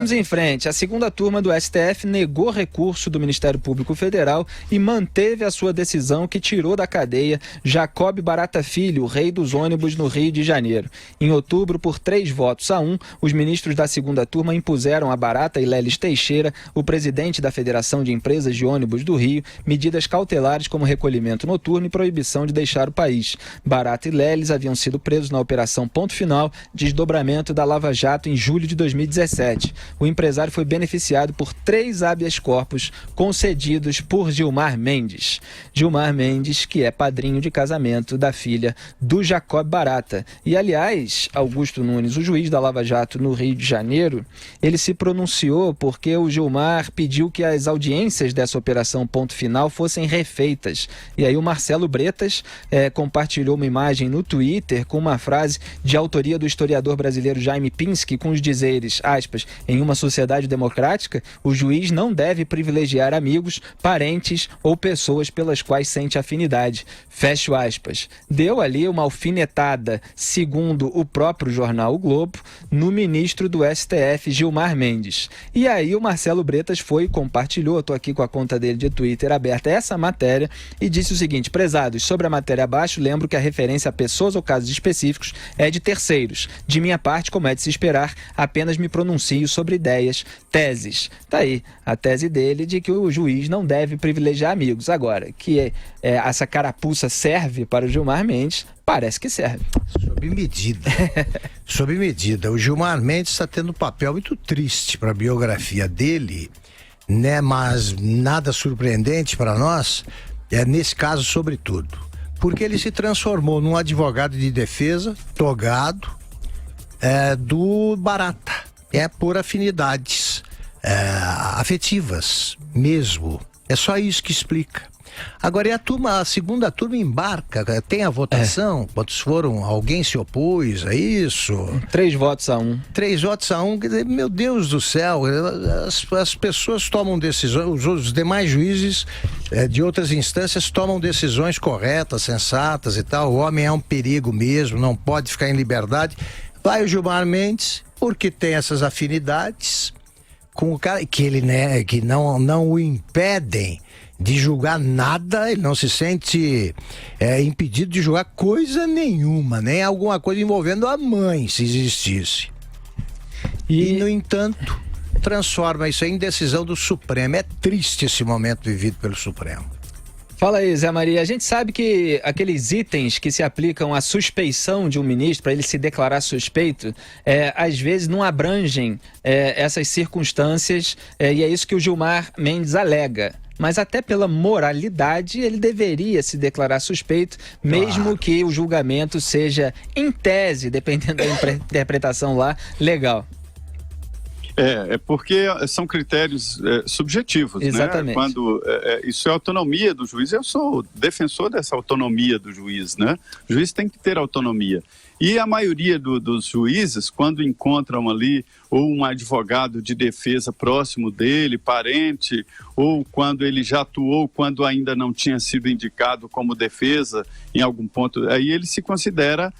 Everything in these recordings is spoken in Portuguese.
Vamos em frente. A segunda turma do STF negou recurso do Ministério Público Federal e manteve a sua decisão que tirou da cadeia Jacob Barata Filho, o rei dos ônibus no Rio de Janeiro. Em outubro, por 3-1, os ministros da segunda turma impuseram a Barata e Leles Teixeira, o presidente da Federação de Empresas de Ônibus do Rio, medidas cautelares como recolhimento noturno e proibição de deixar o país. Barata e Leles haviam sido presos na Operação Ponto Final, desdobramento da Lava Jato em julho de 2017. O empresário foi beneficiado por 3 habeas corpus concedidos por Gilmar Mendes. Gilmar Mendes, que é padrinho de casamento da filha do Jacob Barata. E, aliás, Augusto Nunes, o juiz da Lava Jato no Rio de Janeiro, ele se pronunciou porque o Gilmar pediu que as audiências dessa Operação Ponto Final fossem refeitas. E aí o Marcelo Bretas compartilhou uma imagem no Twitter com uma frase de autoria do historiador brasileiro Jaime Pinsky com os dizeres, aspas, em uma sociedade democrática, o juiz não deve privilegiar amigos, parentes ou pessoas pelas quais sente afinidade. Fecho aspas. Deu ali uma alfinetada, segundo o próprio jornal O Globo, no ministro do STF, Gilmar Mendes. E aí o Marcelo Bretas foi e compartilhou, eu estou aqui com a conta dele de Twitter aberta, essa matéria, e disse o seguinte: prezados, sobre a matéria abaixo, lembro que a referência a pessoas ou casos específicos é de terceiros. De minha parte, como é de se esperar, apenas me pronuncio sobre ideias, teses. Tá aí a tese dele de que o juiz não deve privilegiar amigos. Agora, que essa carapuça serve para o Gilmar Mendes, parece que serve. Sob medida. Sob medida. O Gilmar Mendes está tendo um papel muito triste para a biografia dele, né? Mas nada surpreendente para nós, nesse caso sobretudo, porque ele se transformou num advogado de defesa, togado, do Barata. Por afinidades afetivas mesmo. É só isso que explica. Agora, a segunda turma embarca, tem a votação, quantos foram, alguém se opôs a isso? 3-1. 3-1, quer dizer, meu Deus do céu, as pessoas tomam decisões, os demais juízes de outras instâncias tomam decisões corretas, sensatas e tal. O homem é um perigo mesmo, não pode ficar em liberdade. Vai o Gilmar Mendes, porque tem essas afinidades com o cara, que ele, né, que não o impedem de julgar nada, ele não se sente impedido de julgar coisa nenhuma, nem alguma coisa envolvendo a mãe, se existisse. E no entanto, transforma isso em decisão do Supremo. É triste esse momento vivido pelo Supremo. Fala aí, Zé Maria. A gente sabe que aqueles itens que se aplicam à suspeição de um ministro, para ele se declarar suspeito, às vezes não abrangem essas circunstâncias, e é isso que o Gilmar Mendes alega. Mas até pela moralidade, ele deveria se declarar suspeito, mesmo que o julgamento seja, em tese, dependendo da interpretação lá, legal. Porque são critérios subjetivos. Exatamente. Né? Quando isso é autonomia do juiz, eu sou defensor dessa autonomia do juiz, né? O juiz tem que ter autonomia. E a maioria dos juízes, quando encontram ali ou um advogado de defesa próximo dele, parente, ou quando ele já atuou, quando ainda não tinha sido indicado como defesa em algum ponto, aí ele se considera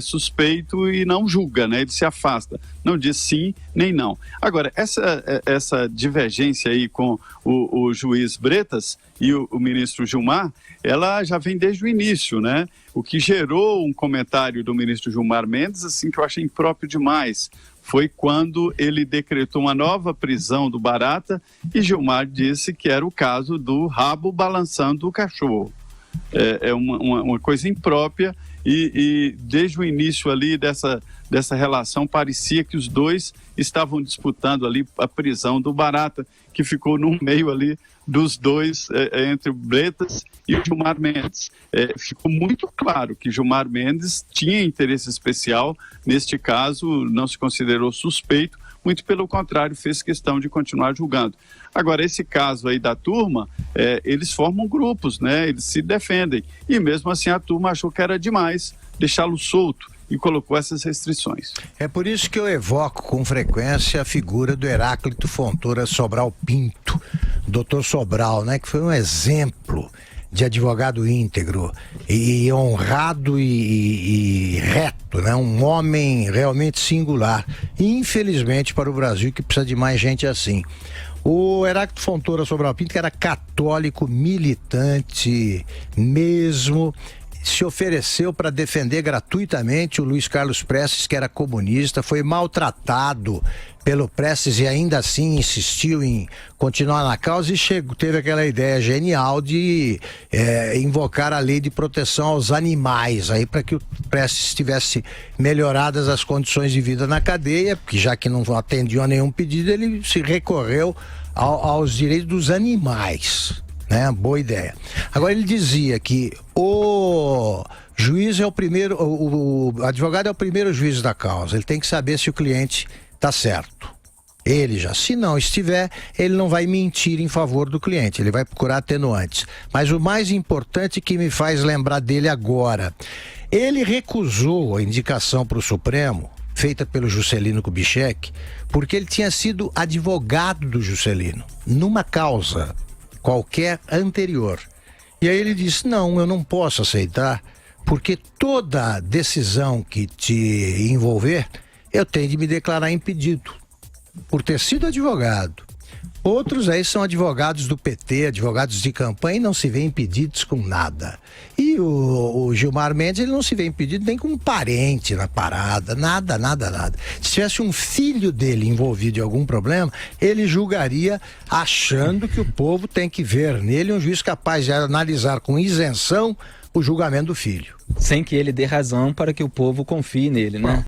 suspeito e não julga, né? Ele se afasta, não diz sim nem não. Agora, essa divergência aí com o juiz Bretas e o ministro Gilmar, ela já vem desde o início, né? O que gerou um comentário do ministro Gilmar Mendes, assim, que eu achei impróprio demais, foi quando ele decretou uma nova prisão do Barata e Gilmar disse que era o caso do rabo balançando o cachorro. É uma coisa imprópria e desde o início ali dessa relação parecia que os dois estavam disputando ali a prisão do Barata, que ficou no meio ali dos dois, entre o Bretas e o Gilmar Mendes. Ficou muito claro que Gilmar Mendes tinha interesse especial, neste caso não se considerou suspeito, muito pelo contrário, fez questão de continuar julgando. Agora, esse caso aí da turma, eles formam grupos, né? Eles se defendem, e mesmo assim a turma achou que era demais deixá-lo solto e colocou essas restrições. É por isso que eu evoco com frequência a figura do Heráclito Fontoura Sobral Pinto, Dr. Sobral, né? Que foi um exemplo de advogado íntegro e honrado e reto, né? Um homem realmente singular. Infelizmente para o Brasil, que precisa de mais gente assim. O Heráclito Fontoura Sobral Pinto, que era católico, militante mesmo, se ofereceu para defender gratuitamente o Luiz Carlos Prestes, que era comunista, foi maltratado pelo Prestes e ainda assim insistiu em continuar na causa e teve aquela ideia genial de invocar a lei de proteção aos animais, aí para que o Prestes tivesse melhoradas as condições de vida na cadeia, porque já que não atendiam a nenhum pedido, ele se recorreu aos direitos dos animais. Boa ideia. Agora ele dizia que o juiz é o primeiro, o advogado é o primeiro juiz da causa. Ele tem que saber se o cliente está certo. Ele já, se não estiver, ele não vai mentir em favor do cliente, ele vai procurar atenuantes. Mas o mais importante que me faz lembrar dele agora, ele recusou a indicação para o Supremo, feita pelo Juscelino Kubitschek, porque ele tinha sido advogado do Juscelino, numa causa qualquer anterior. E aí ele disse, não, eu não posso aceitar, porque toda decisão que te envolver, eu tenho de me declarar impedido, por ter sido advogado. Outros aí são advogados do PT, advogados de campanha, e não se vê impedidos com nada. E o Gilmar Mendes, ele não se vê impedido nem com um parente na parada, nada. Se tivesse um filho dele envolvido em algum problema, ele julgaria achando que o povo tem que ver nele um juiz capaz de analisar com isenção o julgamento do filho. Sem que ele dê razão para que o povo confie nele, né?